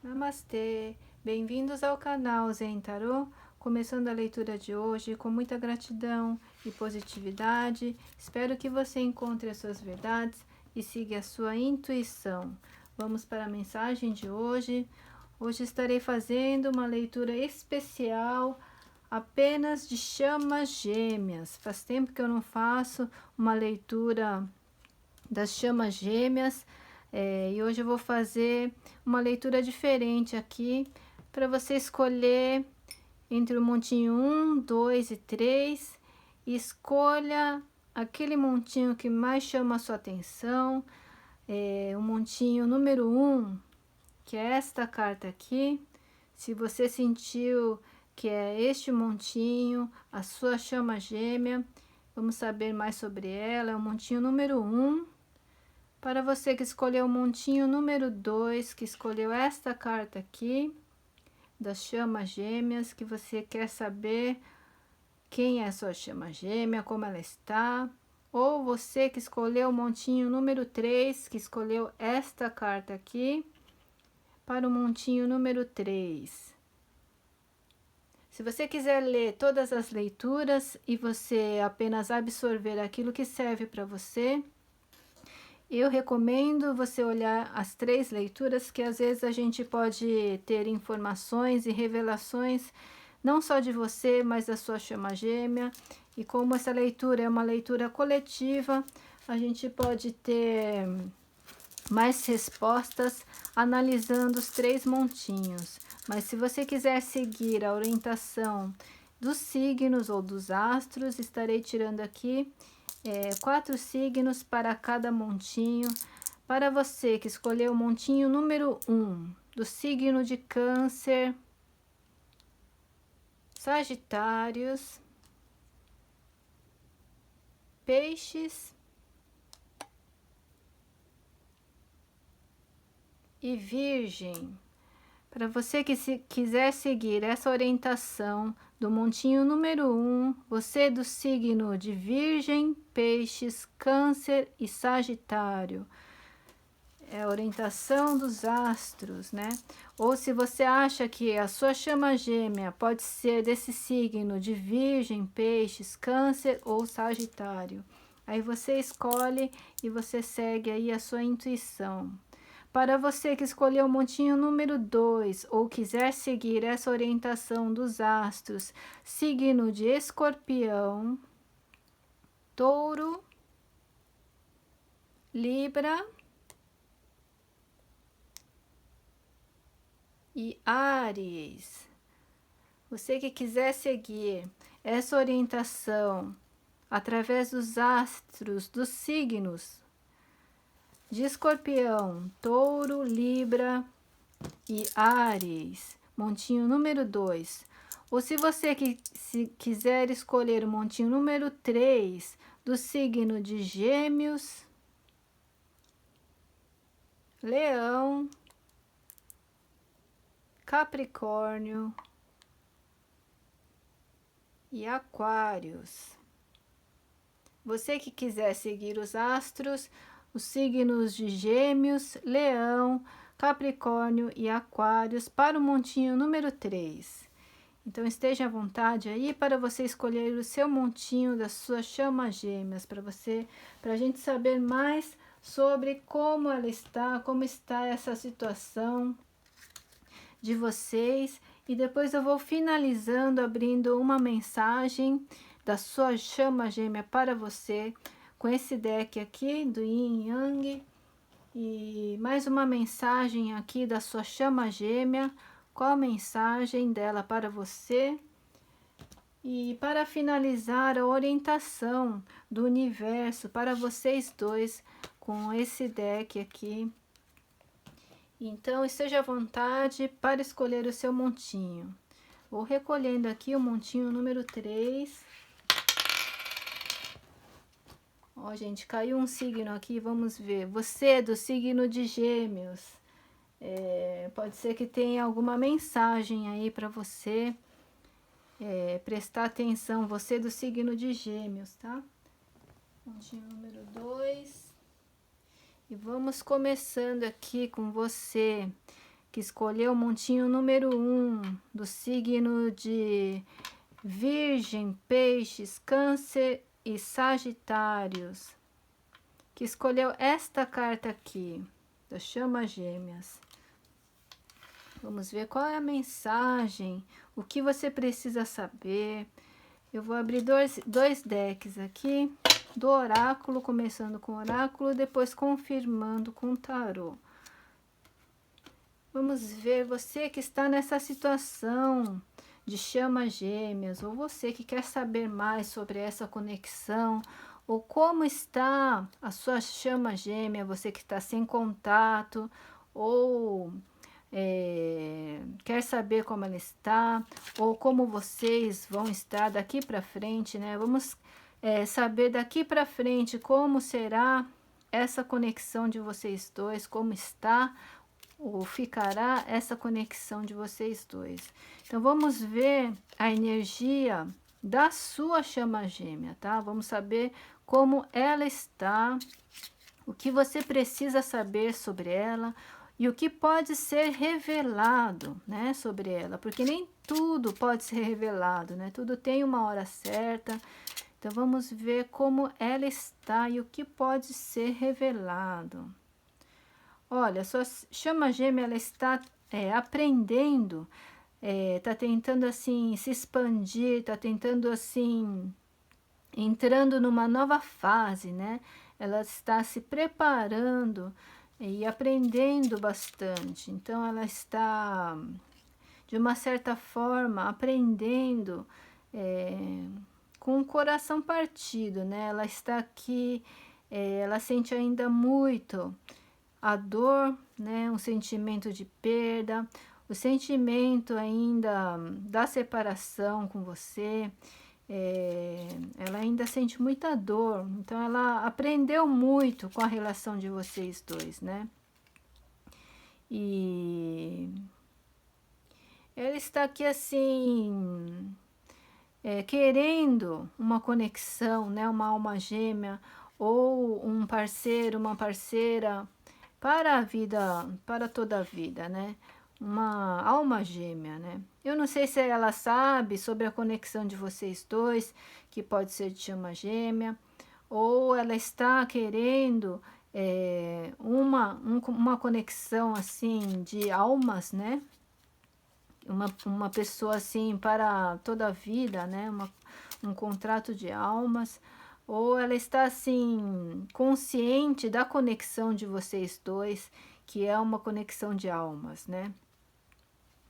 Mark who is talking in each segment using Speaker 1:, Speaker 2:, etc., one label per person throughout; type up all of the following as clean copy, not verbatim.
Speaker 1: Namastê, bem-vindos ao canal Zen Tarô, começando a leitura de hoje com muita gratidão e positividade. Espero que você encontre as suas verdades e siga a sua intuição. Vamos para a mensagem de hoje. Hoje estarei fazendo uma leitura especial apenas de chamas gêmeas. Faz tempo que eu não faço uma leitura das chamas gêmeas. E hoje eu vou fazer uma leitura diferente aqui para você escolher entre o montinho 1, 2 e 3 e escolha aquele montinho que mais chama a sua atenção. O montinho número 1, que é esta carta aqui. Se você sentiu que é este montinho, a sua chama gêmea, vamos saber mais sobre ela. É o montinho número 1. Para você que escolheu o montinho número 2, que escolheu esta carta aqui, das chamas gêmeas, que você quer saber quem é a sua chama gêmea, como ela está, ou você que escolheu o montinho número 3, que escolheu esta carta aqui, para o montinho número 3. Se você quiser ler todas as leituras e você apenas absorver aquilo que serve para você, eu recomendo você olhar as 3 leituras, que às vezes a gente pode ter informações e revelações, não só de você, mas da sua chama gêmea. E como essa leitura é uma leitura coletiva, a gente pode ter mais respostas analisando os 3 montinhos. Mas se você quiser seguir a orientação dos signos ou dos astros, estarei tirando aqui 4 signos para cada montinho. Para você que escolheu o montinho número 1, do signo de Câncer, Sagitários, Peixes e Virgem. Para você que quiser seguir essa orientação do montinho número 1, você do signo de Virgem, Peixes, Câncer e Sagitário, é a orientação dos astros, né? Ou se você acha que a sua chama gêmea pode ser desse signo de Virgem, Peixes, Câncer ou Sagitário, aí você escolhe e você segue aí a sua intuição. Para você que escolheu o montinho número 2 ou quiser seguir essa orientação dos astros, signo de Escorpião, Touro, Libra e Áries. Você que quiser seguir essa orientação através dos astros, dos signos de Escorpião, Touro, Libra e Áries, montinho número 2. Ou se você quiser escolher o montinho número 3 do signo de Gêmeos, Leão, Capricórnio e Aquários. Você que quiser seguir os astros, os signos de Gêmeos, Leão, Capricórnio e Aquários para o montinho número 3. Então esteja à vontade aí para você escolher o seu montinho das suas chamas gêmeas, para a gente saber mais sobre como ela está, como está essa situação de vocês. E depois eu vou finalizando, abrindo uma mensagem da sua chama gêmea para você, com esse deck aqui do Yin Yang, e mais uma mensagem aqui da sua chama gêmea, qual a mensagem dela para você. E para finalizar, a orientação do universo para vocês dois com esse deck aqui. Então, esteja à vontade para escolher o seu montinho. Vou recolhendo aqui o montinho número 3. Ó, gente, caiu um signo aqui, vamos ver. Você do signo de Gêmeos. Pode ser que tenha alguma mensagem aí para você prestar atenção. Você do signo de Gêmeos, tá? Montinho número 2. E vamos começando aqui com você que escolheu o montinho número 1 do signo de Virgem, Peixes, Câncer e Sagitários, que escolheu esta carta aqui, das chamas gêmeas. Vamos ver qual é a mensagem, o que você precisa saber. Eu vou abrir dois decks aqui, do oráculo, começando com o oráculo, depois confirmando com o tarô. Vamos ver, você que está nessa situação de chamas gêmeas, ou você que quer saber mais sobre essa conexão, ou como está a sua chama gêmea, você que está sem contato, ou quer saber como ela está, ou como vocês vão estar daqui para frente, né? Vamos saber daqui para frente como será essa conexão de vocês dois, como está ou ficará essa conexão de vocês dois. Então, vamos ver a energia da sua chama gêmea, tá? Vamos saber como ela está, o que você precisa saber sobre ela e o que pode ser revelado, né, sobre ela, porque nem tudo pode ser revelado, né? Tudo tem uma hora certa. Então, vamos ver como ela está e o que pode ser revelado. Olha, sua chama gêmea, ela está aprendendo, está tentando, assim, se expandir, está tentando, assim, entrando numa nova fase, né? Ela está se preparando e aprendendo bastante. Então, ela está, de uma certa forma, aprendendo com o coração partido, né? Ela está aqui, ela sente ainda muito a dor, né? Um sentimento de perda, o sentimento ainda da separação com você. Ela ainda sente muita dor, então ela aprendeu muito com a relação de vocês dois, né? E ela está aqui assim, querendo uma conexão, né? Uma alma gêmea ou um parceiro, uma parceira para a vida, para toda a vida, né? Uma alma gêmea, né? Eu não sei se ela sabe sobre a conexão de vocês dois, que pode ser de chama gêmea, ou ela está querendo uma conexão assim de almas, né? Uma pessoa assim para toda a vida, né? Um contrato de almas. Ou ela está assim consciente da conexão de vocês dois, que é uma conexão de almas, né?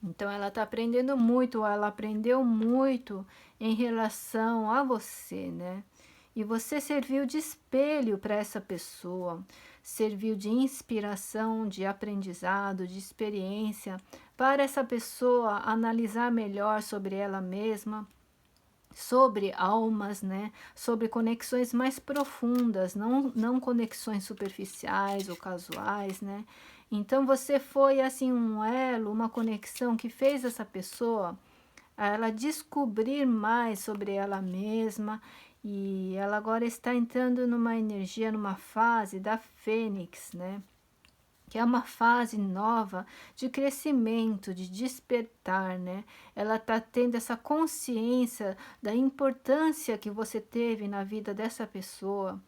Speaker 1: Então ela está aprendendo muito, ela aprendeu muito em relação a você, né? E você serviu de espelho para essa pessoa, serviu de inspiração, de aprendizado, de experiência para essa pessoa analisar melhor sobre ela mesma, sobre almas, né? Sobre conexões mais profundas, não conexões superficiais ou casuais, né? Então você foi assim um elo, uma conexão que fez essa pessoa ela descobrir mais sobre ela mesma, e ela agora está entrando numa energia, numa fase da Fênix, né? Que é uma fase nova de crescimento, de despertar, né? Ela está tendo essa consciência da importância que você teve na vida dessa pessoa,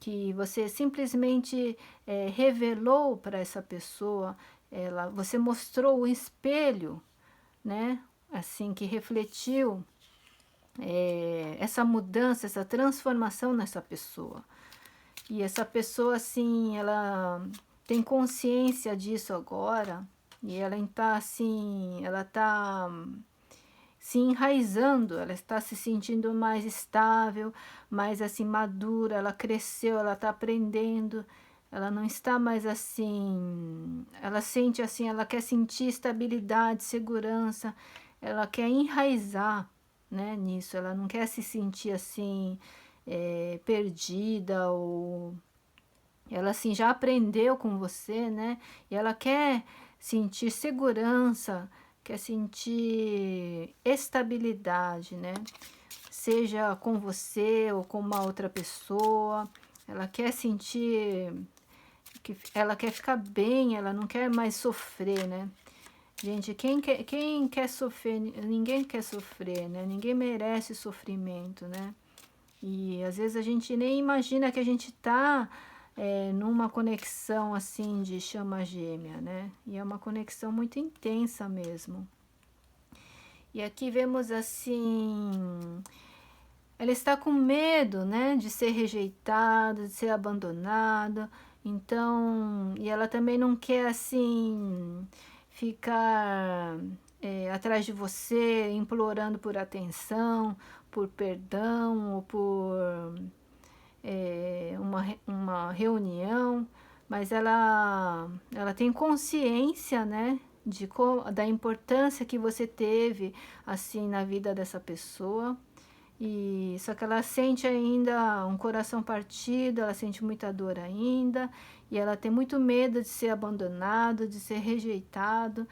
Speaker 1: que você simplesmente revelou para essa pessoa, você mostrou o espelho, né? Assim, que refletiu essa mudança, essa transformação nessa pessoa. E essa pessoa, assim, ela tem consciência disso agora, e ela está assim, ela está se enraizando, ela está se sentindo mais estável, mais assim madura, ela cresceu, ela está aprendendo, ela não está mais assim, ela sente assim, ela quer sentir estabilidade, segurança, ela quer enraizar, né, nisso, ela não quer se sentir assim, perdida, ou ela assim já aprendeu com você, né? E ela quer sentir segurança, quer sentir estabilidade, né? Seja com você ou com uma outra pessoa, ela quer sentir que ela quer ficar bem, ela não quer mais sofrer, né? Gente, quem quer sofrer, ninguém quer sofrer, né? Ninguém merece sofrimento, né? E às vezes a gente nem imagina que a gente tá numa conexão assim de chama gêmea, né? E é uma conexão muito intensa mesmo. E aqui vemos assim, ela está com medo, né, de ser rejeitada, de ser abandonada. Então, e ela também não quer assim ficar atrás de você, implorando por atenção, por perdão ou por uma reunião, mas ela tem consciência, né, da importância que você teve assim na vida dessa pessoa. E só que ela sente ainda um coração partido, ela sente muita dor ainda, e ela tem muito medo de ser abandonado, de ser rejeitado.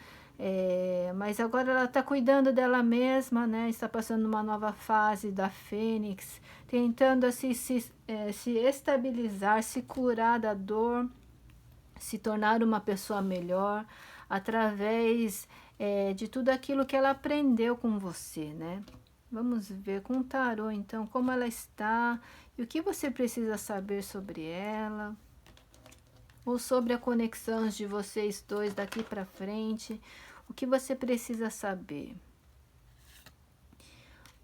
Speaker 1: Mas agora ela está cuidando dela mesma, né? Está passando uma nova fase da Fênix, tentando assim, se estabilizar, se curar da dor, se tornar uma pessoa melhor através de tudo aquilo que ela aprendeu com você, né? Vamos ver com o tarô, então, como ela está e o que você precisa saber sobre ela, ou sobre a conexão de vocês dois daqui para frente, o que você precisa saber.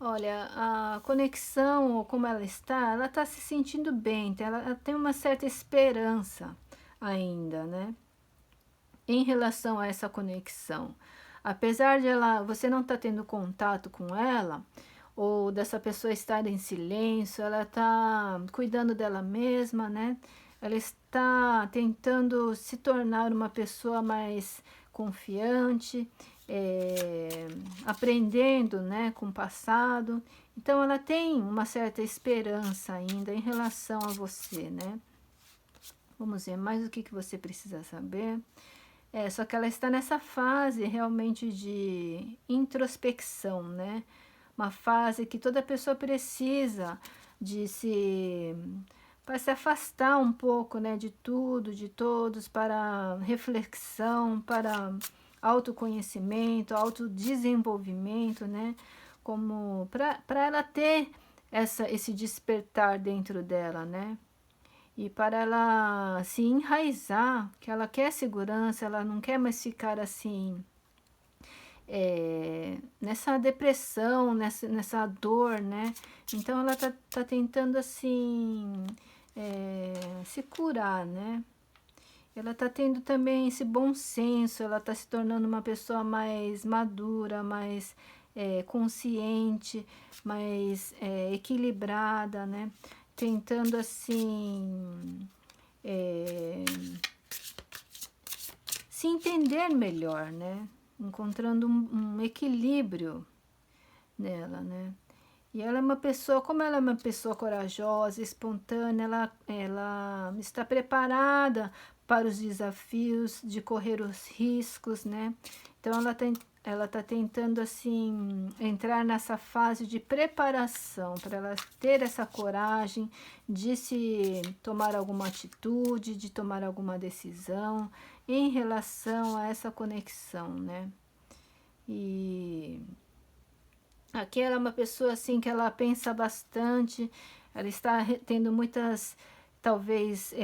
Speaker 1: Olha, a conexão, ou como ela está se sentindo bem, ela tem uma certa esperança ainda, né? Em relação a essa conexão. Apesar de você não estar tendo contato com ela, ou dessa pessoa estar em silêncio, ela está cuidando dela mesma, né? Ela está tentando se tornar uma pessoa mais confiante, aprendendo, né, com o passado. Então ela tem uma certa esperança ainda em relação a você, né? Vamos ver mais o que você precisa saber. Só que ela está nessa fase realmente de introspecção, né? Uma fase que toda pessoa precisa para se afastar um pouco, né, de tudo, de todos, para reflexão, para autoconhecimento, autodesenvolvimento, né? Como para ela ter esse despertar dentro dela, né? E para ela se enraizar, que ela quer segurança, ela não quer mais ficar assim, nessa depressão, nessa dor, né? Então ela tá tentando assim, se curar, né? Ela tá tendo também esse bom senso, ela tá se tornando uma pessoa mais madura, mais consciente, mais equilibrada, né? Tentando assim se entender melhor, né? Encontrando um equilíbrio nela, né? E ela é uma pessoa, como ela é uma pessoa corajosa, espontânea, ela está preparada para os desafios, de correr os riscos, né? Então ela tá tentando assim entrar nessa fase de preparação para ela ter essa coragem de se tomar alguma atitude, de tomar alguma decisão em relação a essa conexão, né? E aqui ela é uma pessoa assim que ela pensa bastante, ela está tendo muitas, talvez,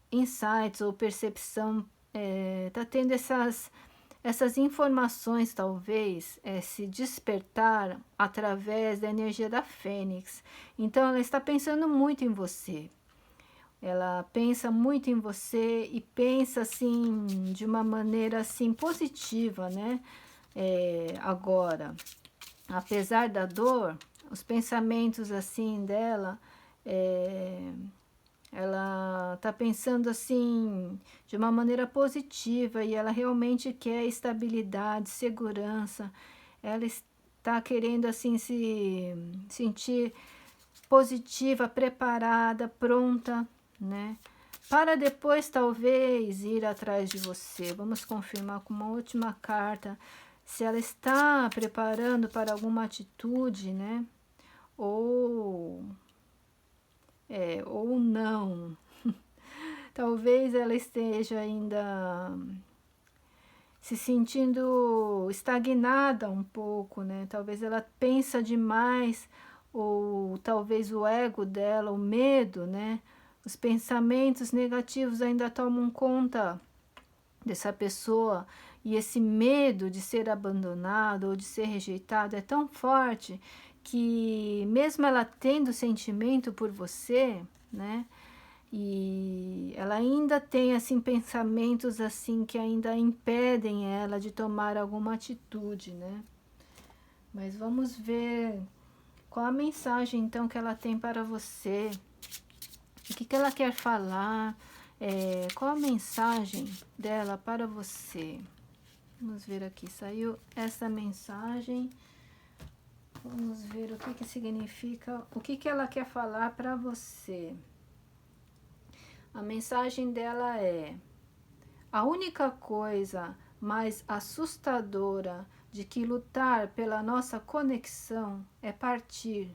Speaker 1: insights ou percepção, está tendo essas informações, talvez, se despertar através da energia da Fênix. Então ela está pensando muito em você. Ela pensa muito em você e pensa assim de uma maneira assim positiva, né? Agora, apesar da dor, os pensamentos assim dela, ela tá pensando assim de uma maneira positiva e ela realmente quer estabilidade, segurança. Ela está querendo assim se sentir positiva, preparada, pronta, né? Para depois talvez ir atrás de você. Vamos confirmar com uma última carta se ela está preparando para alguma atitude, né? Ou ou não. Talvez ela esteja ainda se sentindo estagnada um pouco, né? Talvez ela pensa demais, ou talvez o ego dela, o medo, né? Os pensamentos negativos ainda tomam conta dessa pessoa, e esse medo de ser abandonado ou de ser rejeitado é tão forte que mesmo ela tendo sentimento por você, né? E ela ainda tem assim pensamentos assim que ainda impedem ela de tomar alguma atitude, né? Mas vamos ver qual a mensagem então que ela tem para você. O que ela quer falar? Qual a mensagem dela para você? Vamos ver aqui, saiu essa mensagem. Vamos ver o que significa, o que ela quer falar para você. A mensagem dela é: a única coisa mais assustadora de que lutar pela nossa conexão é partir,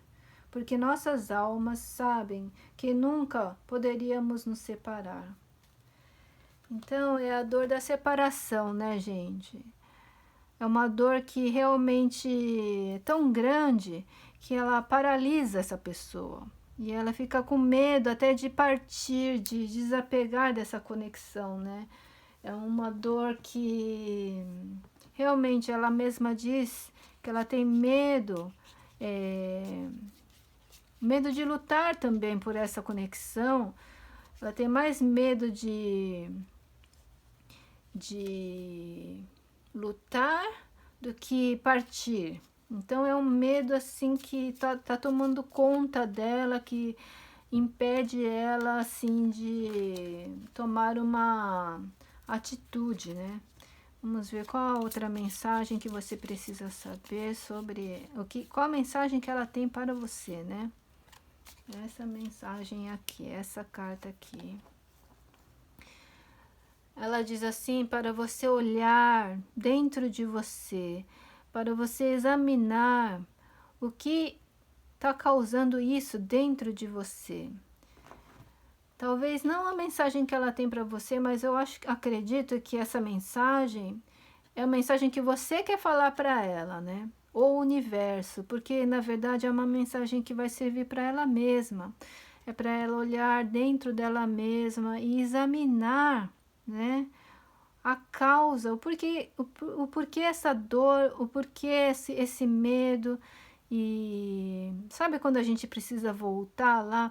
Speaker 1: porque nossas almas sabem que nunca poderíamos nos separar. Então, é a dor da separação, né, gente? É uma dor que realmente é tão grande que ela paralisa essa pessoa. E ela fica com medo até de partir, de desapegar dessa conexão, né? É uma dor que realmente ela mesma diz que ela tem medo, medo de lutar também por essa conexão. Ela tem mais medo de lutar do que partir. Então é um medo assim que tá tomando conta dela, que impede ela assim de tomar uma atitude, né? Vamos ver qual a outra mensagem que você precisa saber sobre qual a mensagem que ela tem para você, né? Essa mensagem aqui, essa carta aqui. Ela diz assim, para você olhar dentro de você, para você examinar o que está causando isso dentro de você. Talvez não a mensagem que ela tem para você, mas eu acredito que essa mensagem é a mensagem que você quer falar para ela, né? Ou o universo, porque na verdade é uma mensagem que vai servir para ela mesma. É para ela olhar dentro dela mesma e examinar, né? A causa, o porquê essa dor, o porquê esse medo. E sabe quando a gente precisa voltar lá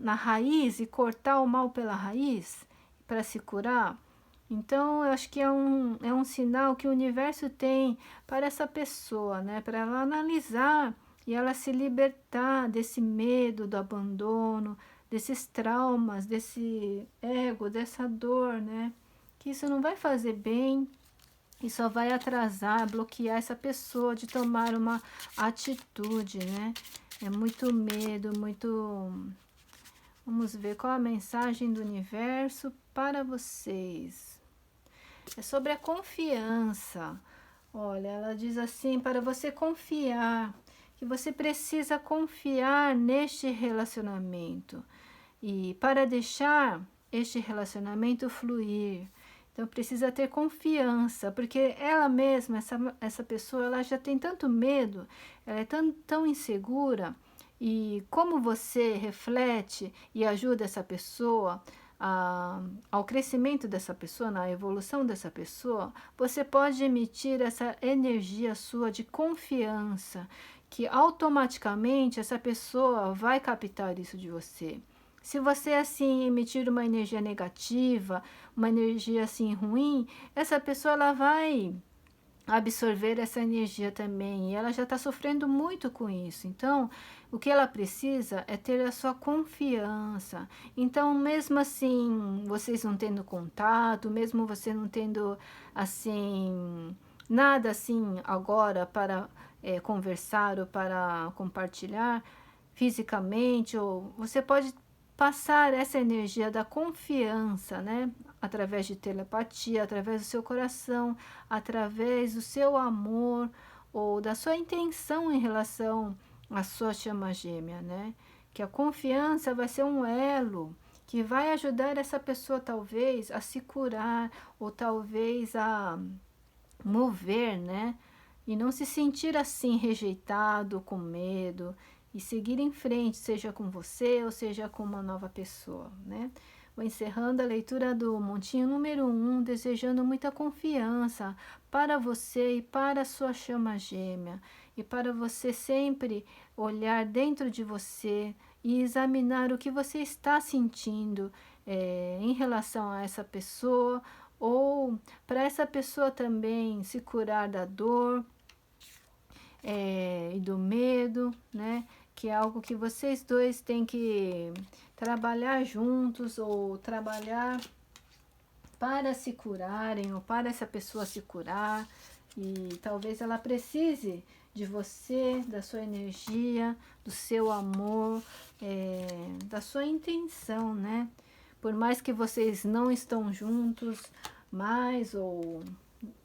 Speaker 1: na raiz e cortar o mal pela raiz para se curar? Então, eu acho que é um sinal que o universo tem para essa pessoa, né? Para ela analisar e ela se libertar desse medo do abandono, desses traumas, desse ego, dessa dor, né? Que isso não vai fazer bem e só vai atrasar, bloquear essa pessoa de tomar uma atitude, né? É muito medo, muito... Vamos ver qual a mensagem do universo para vocês. É sobre a confiança. Olha, ela diz assim, para você confiar, que você precisa confiar neste relacionamento. E para deixar este relacionamento fluir, então precisa ter confiança, porque ela mesma, essa pessoa, ela já tem tanto medo, ela é tão insegura, e como você reflete e ajuda essa pessoa ao crescimento dessa pessoa, na evolução dessa pessoa, você pode emitir essa energia sua de confiança, que automaticamente essa pessoa vai captar isso de você. Se você assim emitir uma energia negativa, uma energia assim ruim, essa pessoa ela vai absorver essa energia também, e ela já está sofrendo muito com isso. Então, o que ela precisa é ter a sua confiança. Então, mesmo assim, vocês não tendo contato, mesmo você não tendo assim nada assim agora para conversar ou para compartilhar fisicamente, ou você pode passar essa energia da confiança, né? Através de telepatia, através do seu coração, através do seu amor ou da sua intenção em relação à sua chama gêmea, né? Que a confiança vai ser um elo que vai ajudar essa pessoa talvez a se curar ou talvez a mover, né? E não se sentir assim rejeitado, com medo e seguir em frente, seja com você ou seja com uma nova pessoa, né? Vou encerrando a leitura do montinho número 1, desejando muita confiança para você e para a sua chama gêmea, e para você sempre olhar dentro de você e examinar o que você está sentindo em relação a essa pessoa, ou para essa pessoa também se curar da dor e do medo, né? Que é algo que vocês dois têm que trabalhar juntos ou trabalhar para se curarem ou para essa pessoa se curar. E talvez ela precise de você, da sua energia, do seu amor, da sua intenção, né? Por mais que vocês não estão juntos mais, ou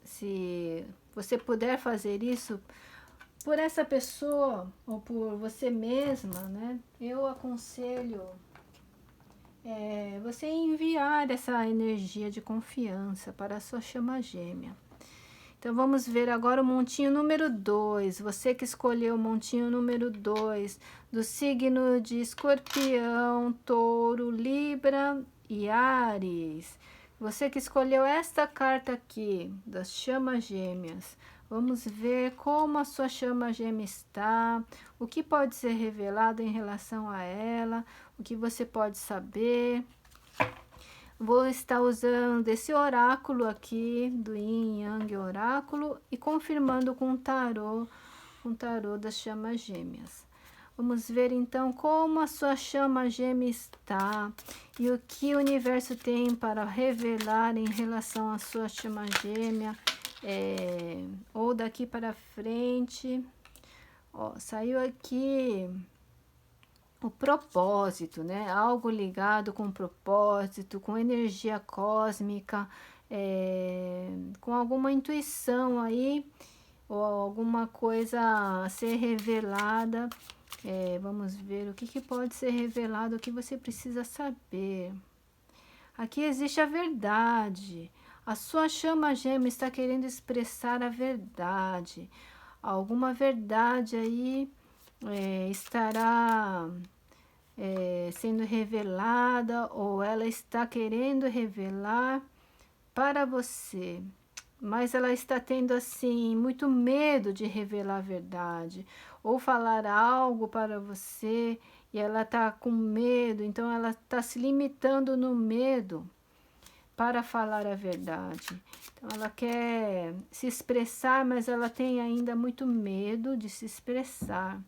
Speaker 1: se você puder fazer isso por essa pessoa ou por você mesma, né? Eu aconselho você enviar essa energia de confiança para a sua chama gêmea. Então vamos ver agora o montinho número 2. Você que escolheu o montinho número 2 do signo de Escorpião, Touro, Libra e Áries. Você que escolheu esta carta aqui, das chamas gêmeas. Vamos ver como a sua chama gêmea está, o que pode ser revelado em relação a ela, o que você pode saber. Vou estar usando esse oráculo aqui, do Yin Yang Oráculo, e confirmando com o tarô das chamas gêmeas. Vamos ver então como a sua chama gêmea está e o que o universo tem para revelar em relação à sua chama gêmea, ou daqui para frente. Ó, saiu aqui o propósito, né? Algo ligado com propósito, com energia cósmica, com alguma intuição aí, ou alguma coisa a ser revelada. Vamos ver o que pode ser revelado, o que você precisa saber. Aqui existe a verdade. A sua chama gêmea está querendo expressar a verdade. Alguma verdade aí estará sendo revelada, ou ela está querendo revelar para você, mas ela está tendo assim muito medo de revelar a verdade ou falar algo para você, e ela está com medo, então ela está se limitando no medo para falar a verdade. Então ela quer se expressar, mas ela tem ainda muito medo de se expressar.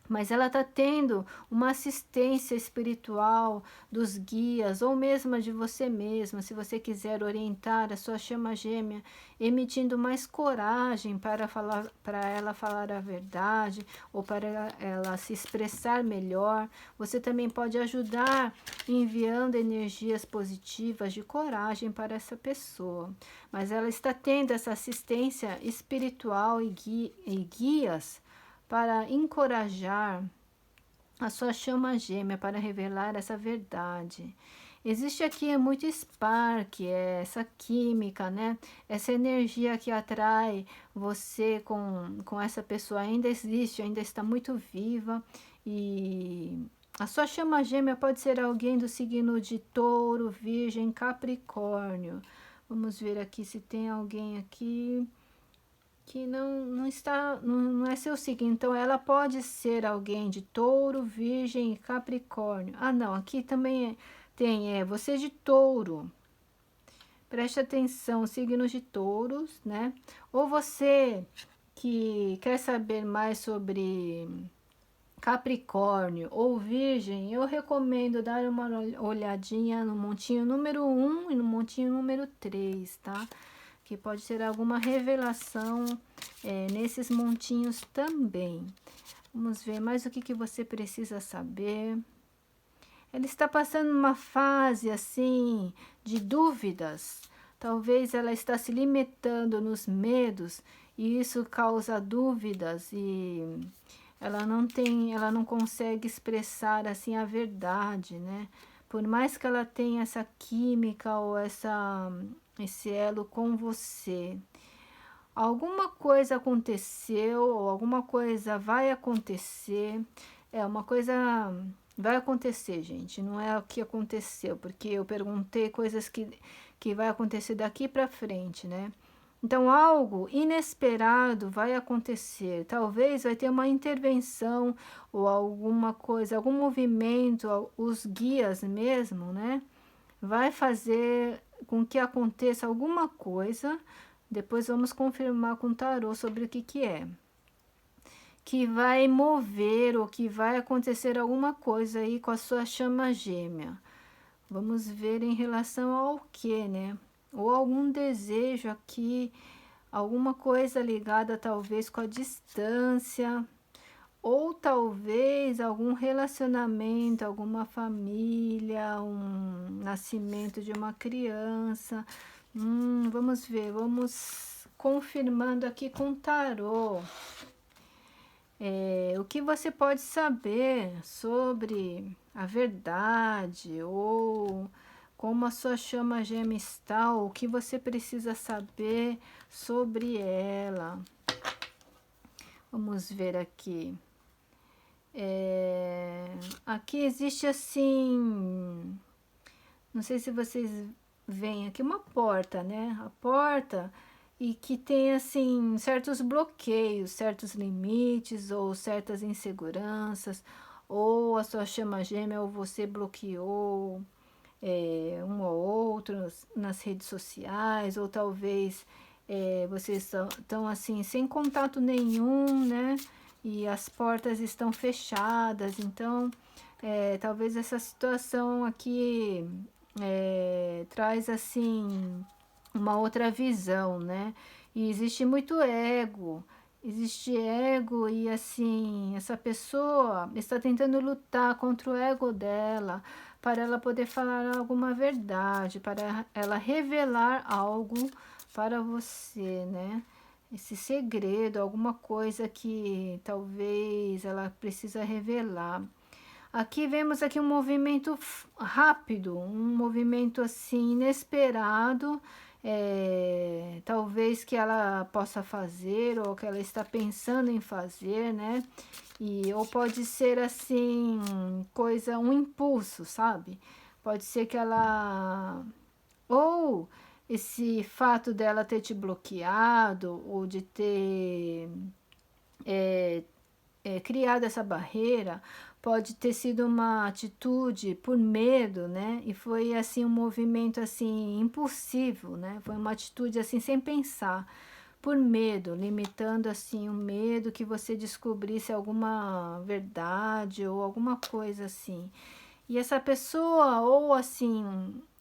Speaker 1: Mas ela está tendo uma assistência espiritual dos guias, ou mesmo de você mesma, se você quiser orientar a sua chama gêmea, emitindo mais coragem para ela falar a verdade, ou para ela se expressar melhor. Você também pode ajudar enviando energias positivas de coragem para essa pessoa. Mas ela está tendo essa assistência espiritual e guias para encorajar a sua chama gêmea para revelar essa verdade. Existe aqui muito spark, essa química, né? Essa energia que atrai você com essa pessoa ainda existe, ainda está muito viva. E a sua chama gêmea pode ser alguém do signo de Touro, Virgem, Capricórnio. Vamos ver aqui se tem alguém aqui que não é seu signo. Então ela pode ser alguém de Touro, Virgem e Capricórnio. Ah, não, aqui também tem você de Touro. Preste atenção, signos de Touros, né? Ou você que quer saber mais sobre Capricórnio ou Virgem, eu recomendo dar uma olhadinha no montinho número 1 e no montinho número 3, tá? Que pode ser alguma revelação nesses montinhos também. Vamos ver mais o que você precisa saber. Ela está passando uma fase assim de dúvidas. Talvez ela está se limitando nos medos e isso causa dúvidas, e ela não consegue expressar assim a verdade, né? por mais que ela tenha essa química ou esse elo com você, alguma coisa aconteceu ou alguma coisa vai acontecer. Uma coisa vai acontecer, gente, não é o que aconteceu, porque eu perguntei coisas que vai acontecer daqui para frente, né? Então, algo inesperado vai acontecer. Talvez vai ter uma intervenção ou alguma coisa, algum movimento, os guias mesmo, né? Vai fazer com que aconteça alguma coisa. Depois vamos confirmar com o tarô sobre o que é. Que vai mover ou que vai acontecer alguma coisa aí com a sua chama gêmea. Vamos ver em relação ao que, né? Ou algum desejo aqui, alguma coisa ligada talvez com a distância, ou talvez algum relacionamento, alguma família, um nascimento de uma criança. Vamos ver, vamos confirmando aqui com o tarô. O que você pode saber sobre a verdade ou como a sua chama gêmea está, ou o que você precisa saber sobre ela. Vamos ver aqui. Aqui existe assim, não sei se vocês veem aqui, uma porta, né? A porta e que tem assim certos bloqueios, certos limites ou certas inseguranças, ou a sua chama gêmea ou você bloqueou um ou outro nas redes sociais, ou talvez vocês estão assim sem contato nenhum, né? E as portas estão fechadas, então talvez essa situação aqui traz assim uma outra visão, né? E existe ego e assim, essa pessoa está tentando lutar contra o ego dela para ela poder falar alguma verdade, para ela revelar algo para você, né? Esse segredo, alguma coisa que talvez ela precisa revelar. Aqui vemos aqui um movimento rápido, um movimento assim inesperado, talvez que ela possa fazer ou que ela está pensando em fazer, né? Ou pode ser assim, um impulso, sabe? Pode ser que ela ou esse fato dela ter te bloqueado ou de ter criado essa barreira, pode ter sido uma atitude por medo, né? E foi assim um movimento assim impulsivo, né? Foi uma atitude assim sem pensar, por medo, limitando assim o medo que você descobrisse alguma verdade ou alguma coisa assim. E essa pessoa ou assim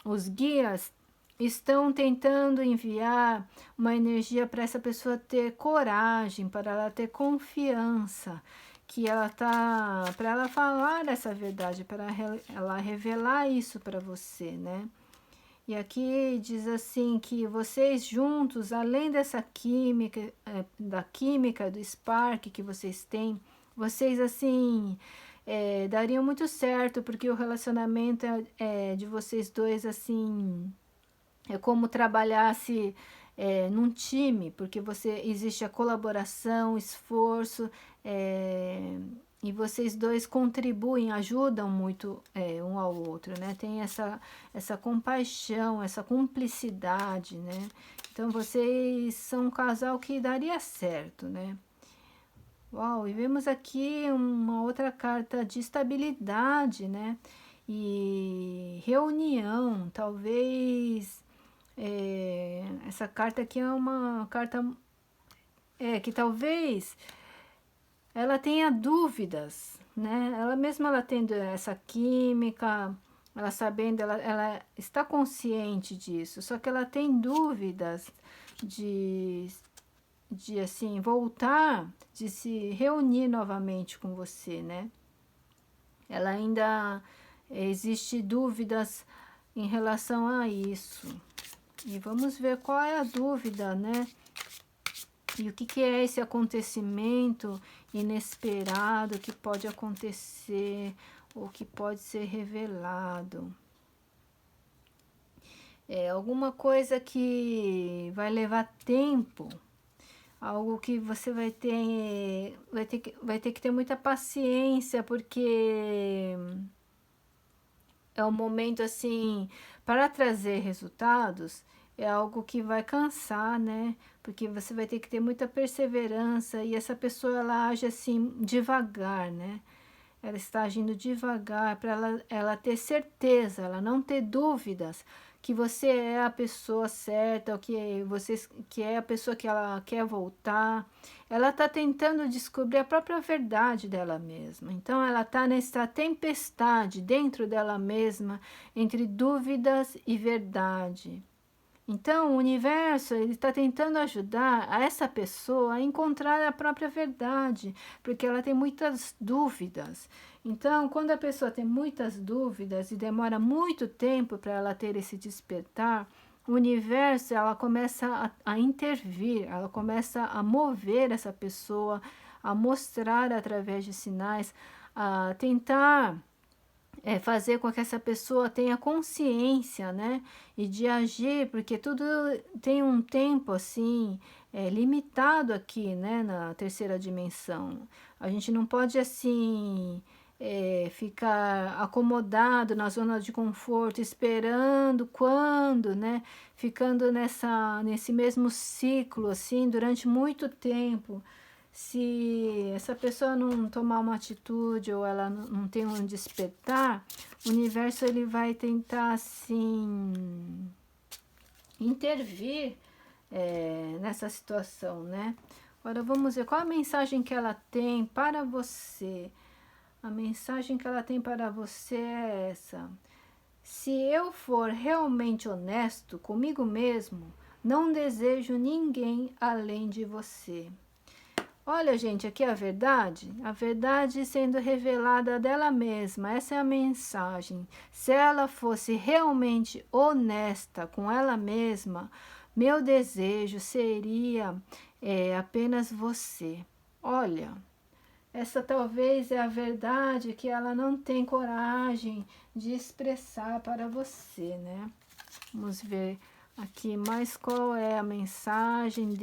Speaker 1: os guias estão tentando enviar uma energia para essa pessoa ter coragem, para ela ter confiança, que ela tá, para ela falar essa verdade, para ela revelar isso para você, né? E aqui diz assim que vocês juntos, além dessa química, da química, do spark que vocês têm, vocês assim dariam muito certo, porque o relacionamento de vocês dois assim é como trabalhasse num time, porque existe a colaboração, esforço, e vocês dois contribuem, ajudam muito um ao outro, né? Tem essa compaixão, essa cumplicidade, né? Então vocês são um casal que daria certo, né? Uau, e vemos aqui uma outra carta de estabilidade, né? E reunião, talvez essa carta aqui é uma carta que talvez ela tenha dúvidas, né? Ela mesma ela tendo essa química, ela sabendo, ela está consciente disso, só que ela tem dúvidas de assim voltar, de se reunir novamente com você, né? Ela ainda existe dúvidas em relação a isso. E vamos ver qual é a dúvida, né? E o que é esse acontecimento inesperado que pode acontecer? ou que pode ser revelado. Alguma coisa que vai levar tempo, algo que você vai ter que ter muita paciência, porque é um momento assim, para trazer resultados, é algo que vai cansar, né? Porque você vai ter que ter muita perseverança, e essa pessoa ela age assim devagar, né? Ela está agindo devagar para ela ter certeza, ela não ter dúvidas que você é a pessoa certa, ou que é a pessoa que ela quer voltar. Ela está tentando descobrir a própria verdade dela mesma. Então ela está nessa tempestade dentro dela mesma, entre dúvidas e verdade. Então, o universo ele está tentando ajudar a essa pessoa a encontrar a própria verdade, porque ela tem muitas dúvidas. Então, quando a pessoa tem muitas dúvidas e demora muito tempo para ela ter esse despertar, o universo ela começa a intervir, ela começa a mover essa pessoa, a mostrar através de sinais, a tentar fazer com que essa pessoa tenha consciência, né? E de agir, porque tudo tem um tempo assim limitado aqui, né? Na terceira dimensão. A gente não pode assim ficar acomodado na zona de conforto, esperando quando, né? Ficando nesse mesmo ciclo assim durante muito tempo. Se essa pessoa não tomar uma atitude, ou ela não tem um despertar, o universo ele vai tentar assim intervir nessa situação, né? Agora vamos ver qual a mensagem que ela tem para você. A mensagem que ela tem para você é essa: se eu for realmente honesto comigo mesmo, não desejo ninguém além de você. Olha, gente, aqui é a verdade sendo revelada dela mesma, essa é a mensagem. Se ela fosse realmente honesta com ela mesma, meu desejo seria apenas você. Olha, essa talvez é a verdade que ela não tem coragem de expressar para você, né? Vamos ver aqui mais qual é a mensagem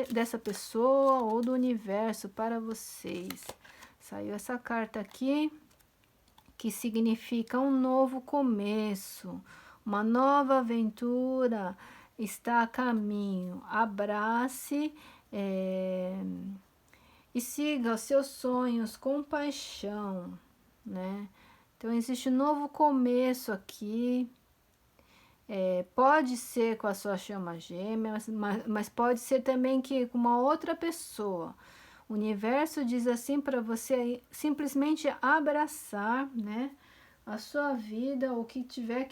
Speaker 1: dessa pessoa ou do universo para vocês. Saiu essa carta aqui, que significa um novo começo, uma nova aventura está a caminho. Abrace e siga os seus sonhos com paixão, né? Então existe um novo começo aqui. Pode ser com a sua chama gêmea, mas pode ser também que com uma outra pessoa. O universo diz assim para você simplesmente abraçar, né, a sua vida, o que tiver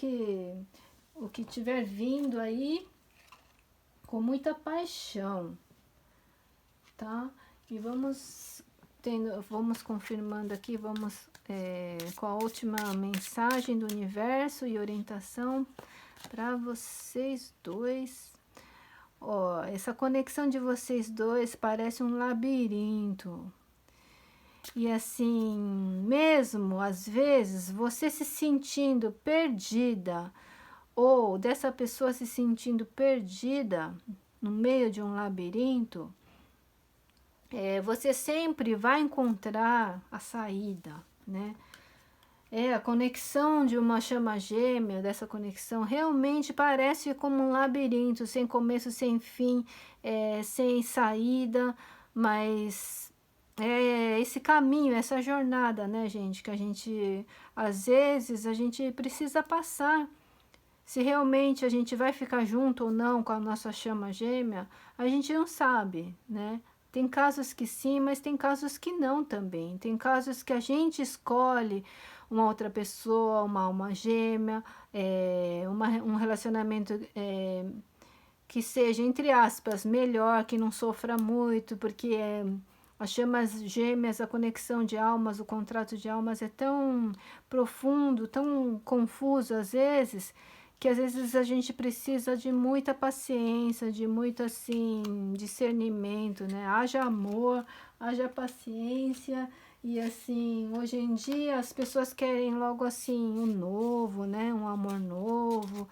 Speaker 1: vindo aí, com muita paixão, tá? E vamos confirmando aqui, vamos com a última mensagem do universo e orientação para vocês dois. Ó, essa conexão de vocês dois parece um labirinto. E assim, mesmo às vezes você se sentindo perdida, ou dessa pessoa se sentindo perdida no meio de um labirinto, você sempre vai encontrar a saída, né? A conexão de uma chama gêmea, dessa conexão, realmente parece como um labirinto, sem começo, sem fim, sem saída, mas esse caminho, essa jornada, né, gente, que a gente, às vezes, a gente precisa passar. Se realmente a gente vai ficar junto ou não com a nossa chama gêmea, a gente não sabe, né? Tem casos que sim, mas tem casos que não também. Tem casos que a gente escolhe uma outra pessoa, uma alma gêmea, um relacionamento que seja, entre aspas, melhor, que não sofra muito, porque as chamas gêmeas, a conexão de almas, o contrato de almas é tão profundo, tão confuso às vezes, que às vezes a gente precisa de muita paciência, de muito assim discernimento, né? Haja amor, haja paciência E assim, hoje em dia as pessoas querem logo assim um novo, né? Um amor novo,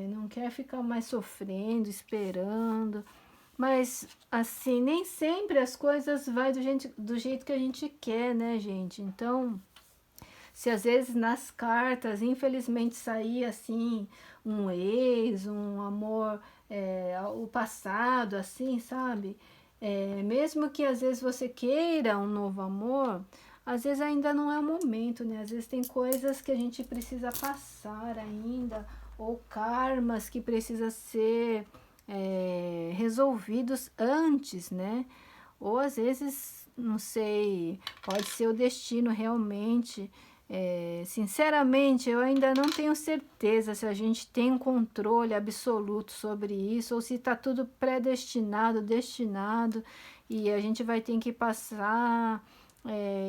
Speaker 1: não quer ficar mais sofrendo, esperando. Mas assim, nem sempre as coisas vai do jeito que a gente quer, né, gente? Então, se às vezes nas cartas, infelizmente, sair assim, um ex, um amor, o passado, assim, sabe? Mesmo que às vezes você queira um novo amor, às vezes ainda não é o momento, né? Às vezes tem coisas que a gente precisa passar ainda, ou karmas que precisa ser resolvidos antes, né? Ou às vezes, não sei, pode ser o destino realmente. Sinceramente, eu ainda não tenho certeza se a gente tem um controle absoluto sobre isso ou se está tudo predestinado, destinado e a gente vai ter que passar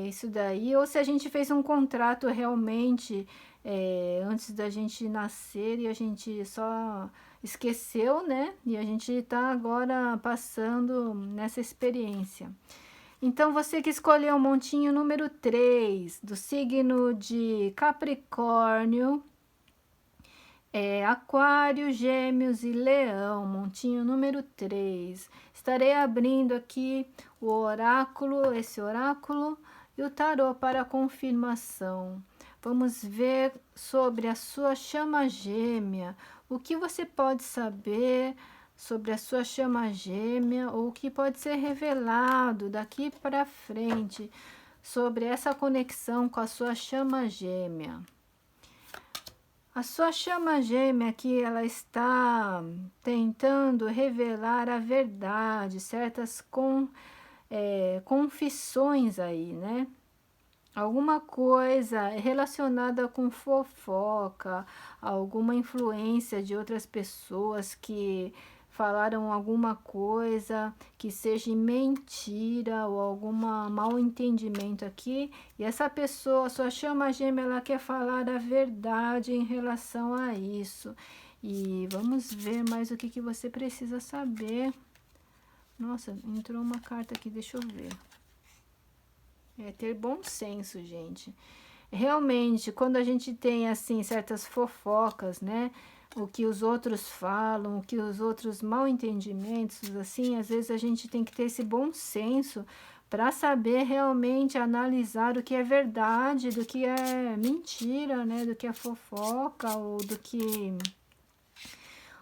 Speaker 1: isso daí, ou se a gente fez um contrato realmente antes da gente nascer e a gente só esqueceu, né? E a gente está agora passando nessa experiência. Então, você que escolheu o montinho número 3 do signo de Capricórnio, Aquário, Gêmeos e Leão, montinho número 3. Estarei abrindo aqui o oráculo, esse oráculo, e o tarô para confirmação. Vamos ver sobre a sua chama gêmea. O que você pode saber sobre a sua chama gêmea ou o que pode ser revelado daqui para frente sobre essa conexão com a sua chama gêmea. A sua chama gêmea aqui, ela está tentando revelar a verdade, certas confissões aí, né? Alguma coisa relacionada com fofoca, alguma influência de outras pessoas que falaram alguma coisa que seja mentira ou alguma mal entendimento aqui, e essa pessoa, sua chama gêmea, ela quer falar a verdade em relação a isso. E vamos ver mais o que você precisa saber. Nossa, entrou uma carta aqui, deixa eu ver. Ter bom senso, gente. Realmente, quando a gente tem, assim, certas fofocas, né? O que os outros falam, o que os outros mal entendimentos, assim, às vezes a gente tem que ter esse bom senso para saber realmente analisar o que é verdade, do que é mentira, né? Do que é fofoca ou do que...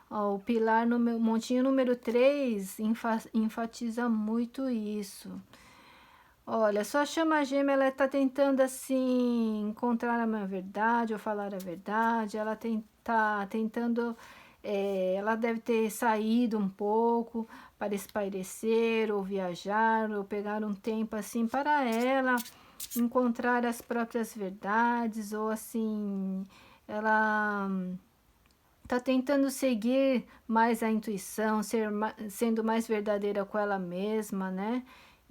Speaker 1: Ó, o pilar, montinho número 3 enfatiza muito isso. Olha, sua chama gêmea, ela está tentando, assim, encontrar a minha verdade ou falar a verdade. Ela tá tentando, ela deve ter saído um pouco para espairecer ou viajar ou pegar um tempo, assim, para ela encontrar as próprias verdades ou, assim, ela tá tentando seguir mais a intuição, sendo mais verdadeira com ela mesma, né?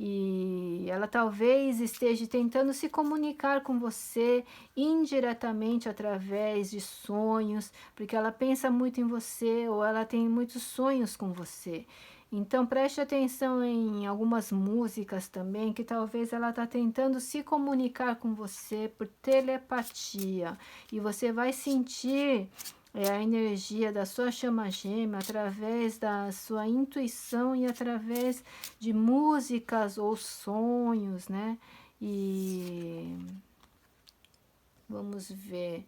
Speaker 1: E ela talvez esteja tentando se comunicar com você indiretamente através de sonhos, porque ela pensa muito em você ou ela tem muitos sonhos com você. Então preste atenção em algumas músicas também, que talvez ela está tentando se comunicar com você por telepatia. E você vai sentir a energia da sua chama gêmea através da sua intuição e através de músicas ou sonhos, né? E vamos ver.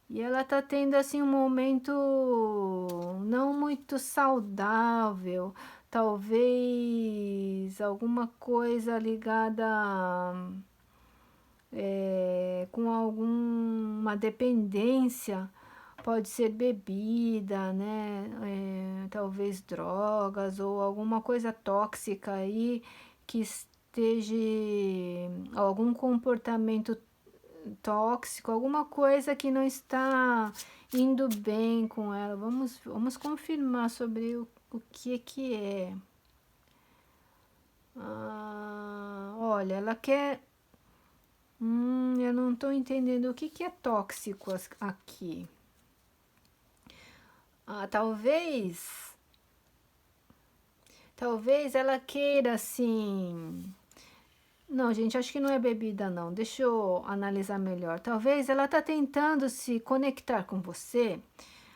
Speaker 1: E ela tá tendo assim um momento não muito saudável, talvez alguma coisa ligada com alguma dependência. Pode ser bebida, né? Talvez drogas ou alguma coisa tóxica aí que esteja algum comportamento tóxico, alguma coisa que não está indo bem com ela. Vamos confirmar sobre o que é. Olha, ela quer... eu não estou entendendo o que é tóxico aqui. Talvez ela queira, assim, Não, gente, acho que não é bebida, não. Deixa eu analisar melhor. Talvez ela tá tentando se conectar com você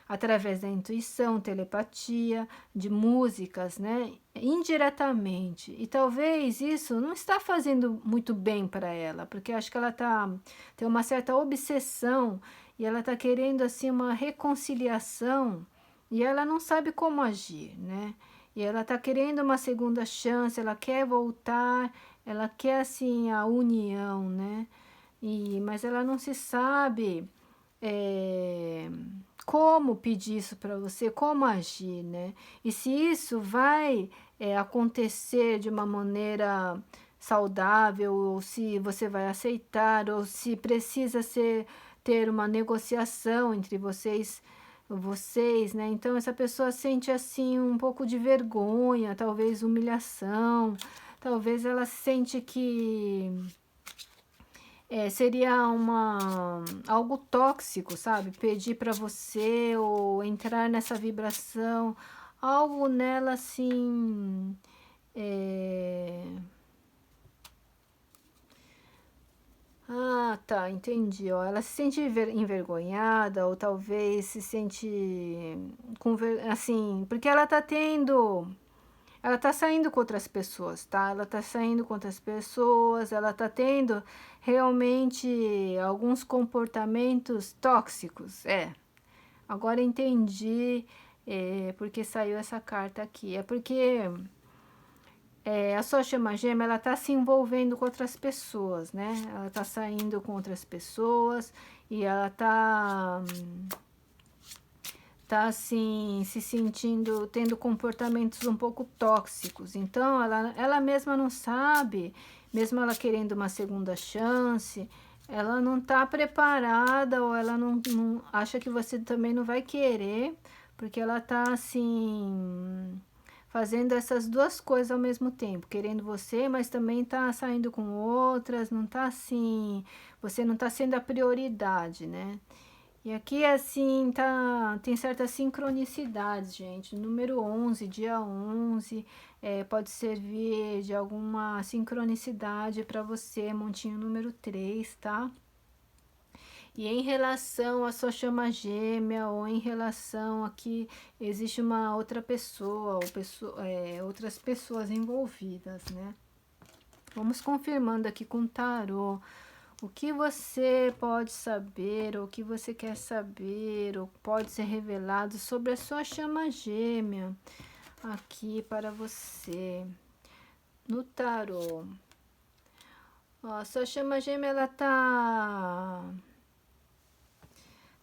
Speaker 1: através da intuição, telepatia, de músicas, né? Indiretamente. E talvez isso não está fazendo muito bem para ela, porque acho que ela tem uma certa obsessão e ela está querendo assim uma reconciliação e ela não sabe como agir, né? E ela está querendo uma segunda chance, ela quer voltar, ela quer assim a união, né? Mas ela não se sabe é, como pedir isso para você, como agir, né? E se isso vai acontecer de uma maneira saudável, ou se você vai aceitar, ou se precisa ter uma negociação entre vocês, né? Então essa pessoa sente assim um pouco de vergonha, talvez humilhação, talvez ela sente que seria algo tóxico, sabe? Pedir para você ou entrar nessa vibração, algo nela assim. é, Ah, tá, entendi. Ó. Ela se sente envergonhada ou talvez se sente assim, porque ela tá saindo com outras pessoas, tá? Ela tá saindo com outras pessoas, ela tá tendo realmente alguns comportamentos tóxicos. Agora entendi porque saiu essa carta aqui. É porque a sua chama gêmea, ela tá se envolvendo com outras pessoas, né? Ela tá saindo com outras pessoas e ela tá assim, se sentindo, tendo comportamentos um pouco tóxicos. Então, ela mesma não sabe, mesmo ela querendo uma segunda chance, ela não tá preparada ou ela não acha que você também não vai querer, porque ela tá assim, fazendo essas duas coisas ao mesmo tempo, querendo você, mas também tá saindo com outras, não tá assim, você não tá sendo a prioridade, né? E aqui, assim, tem certa sincronicidade, gente. Número 11, dia 11, pode servir de alguma sincronicidade para você, montinho número 3, tá? E em relação à sua chama gêmea, ou em relação a que existe uma outra pessoa, ou outras pessoas envolvidas, né? Vamos confirmando aqui com o tarô. O que você pode saber, ou o que você quer saber, ou pode ser revelado sobre a sua chama gêmea aqui para você no tarô. Ó, a sua chama gêmea, ela tá.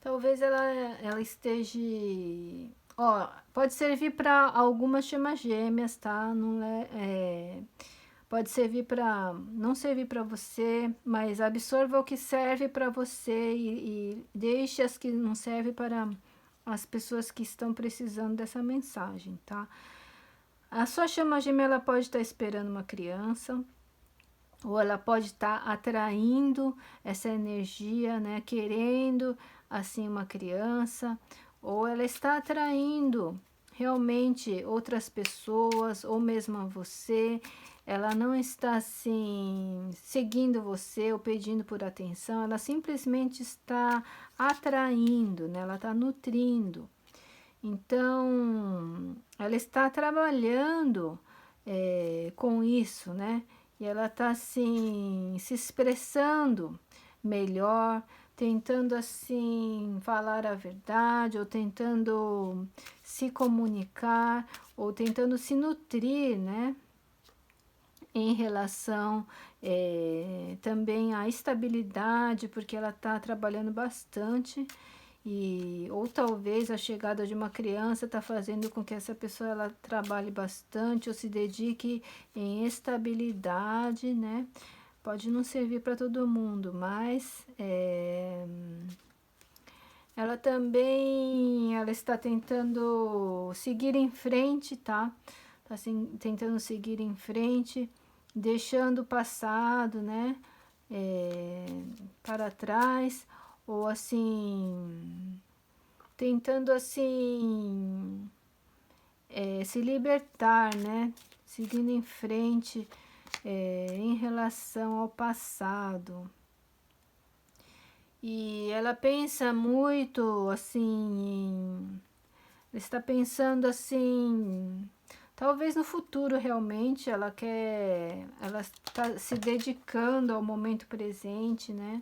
Speaker 1: Talvez ela esteja. Ó, pode servir para algumas chamas gêmeas, tá? Não pode servir para não servir para você, mas absorva o que serve para você e deixe as que não servem para as pessoas que estão precisando dessa mensagem, tá? A sua chama gêmea, ela pode estar esperando uma criança, ou ela pode estar atraindo essa energia, né, querendo assim uma criança, ou ela está atraindo realmente outras pessoas, ou mesmo a você. Ela não está assim seguindo você ou pedindo por atenção, ela simplesmente está atraindo, né? Ela está nutrindo. Então, ela está trabalhando com isso, né? E ela está assim se expressando melhor, tentando assim falar a verdade, ou tentando se comunicar, ou tentando se nutrir, né? Em relação também à estabilidade, porque ela está trabalhando bastante ou talvez a chegada de uma criança está fazendo com que essa pessoa ela trabalhe bastante ou se dedique em estabilidade, né? Pode não servir para todo mundo, mas ela também ela está tentando seguir em frente, tá? Está assim, tentando seguir em frente, deixando o passado, né? Para trás, ou assim tentando assim se libertar, né? Seguindo em frente, em relação ao passado. E ela pensa muito assim, ela está pensando assim, talvez no futuro realmente, ela está se dedicando ao momento presente, né?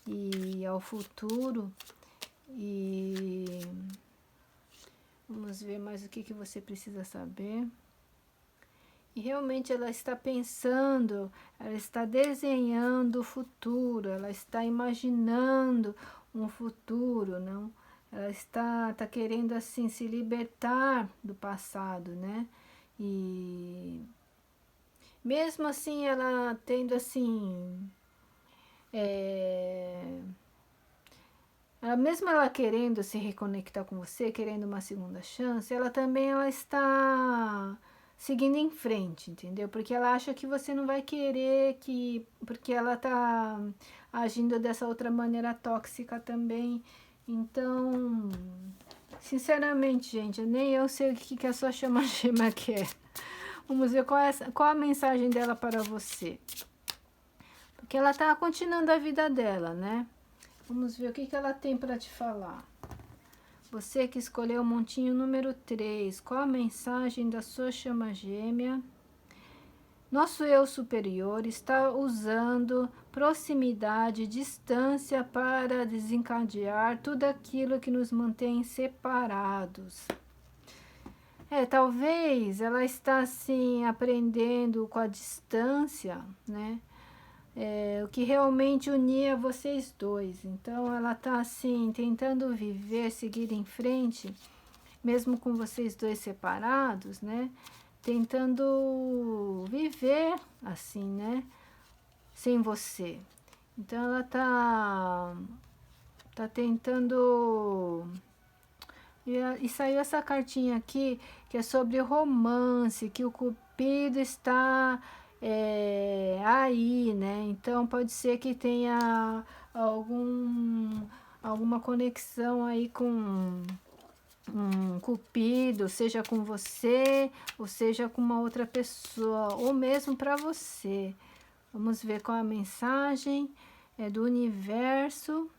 Speaker 1: E ao futuro. E vamos ver mais o que você precisa saber. E realmente ela está pensando, ela está desenhando o futuro, ela está imaginando um futuro, não? Ela está querendo assim se libertar do passado, né? E mesmo assim ela tendo assim, mesmo ela querendo se reconectar com você, querendo uma segunda chance, ela está seguindo em frente, entendeu? Porque ela acha que você não vai querer, porque ela tá agindo dessa outra maneira tóxica também. Então, sinceramente, gente, nem eu sei o que a sua chama gema quer. Vamos ver qual a mensagem dela para você. Porque ela tá continuando a vida dela, né? Vamos ver o que ela tem para te falar. Você que escolheu o montinho número 3, qual a mensagem da sua chama gêmea? Nosso eu superior está usando proximidade, distância para desencadear tudo aquilo que nos mantém separados. Talvez ela está assim aprendendo com a distância, né? O que realmente unia vocês dois. Então ela está assim tentando viver, seguir em frente, mesmo com vocês dois separados, né? Tentando viver assim, né? Sem você. Então ela tá tentando. E saiu essa cartinha aqui que é sobre romance, que o Cupido está aí, né? Então pode ser que tenha alguma conexão aí com um Cupido, seja com você, ou seja com uma outra pessoa, ou mesmo para você. Vamos ver qual a mensagem do universo.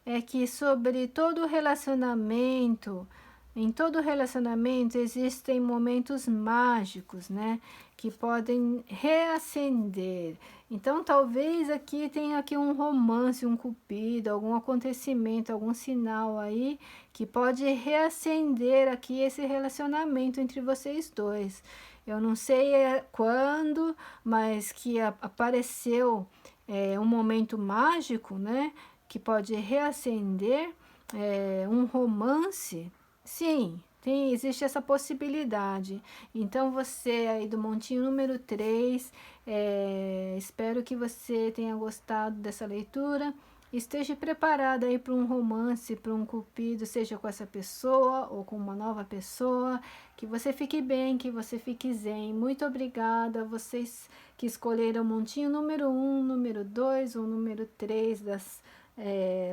Speaker 1: É que sobre todo relacionamento, em todo relacionamento existem momentos mágicos, né? Que podem reacender. Então talvez aqui tenha aqui um romance, um cupido, algum acontecimento, algum sinal aí que pode reacender aqui esse relacionamento entre vocês dois. Eu não sei quando, mas que apareceu um momento mágico, né? Que pode reacender um romance. Sim, existe essa possibilidade. Então você aí do montinho número 3, espero que você tenha gostado dessa leitura. Esteja preparada aí para um romance, para um cupido, seja com essa pessoa ou com uma nova pessoa. Que você fique bem, que você fique zen. Muito obrigada a vocês que escolheram o montinho número 1, número 2 ou número 3 das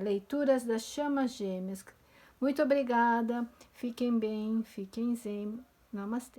Speaker 1: leituras das chamas gêmeas. Muito obrigada, fiquem bem, fiquem zen. Namastê.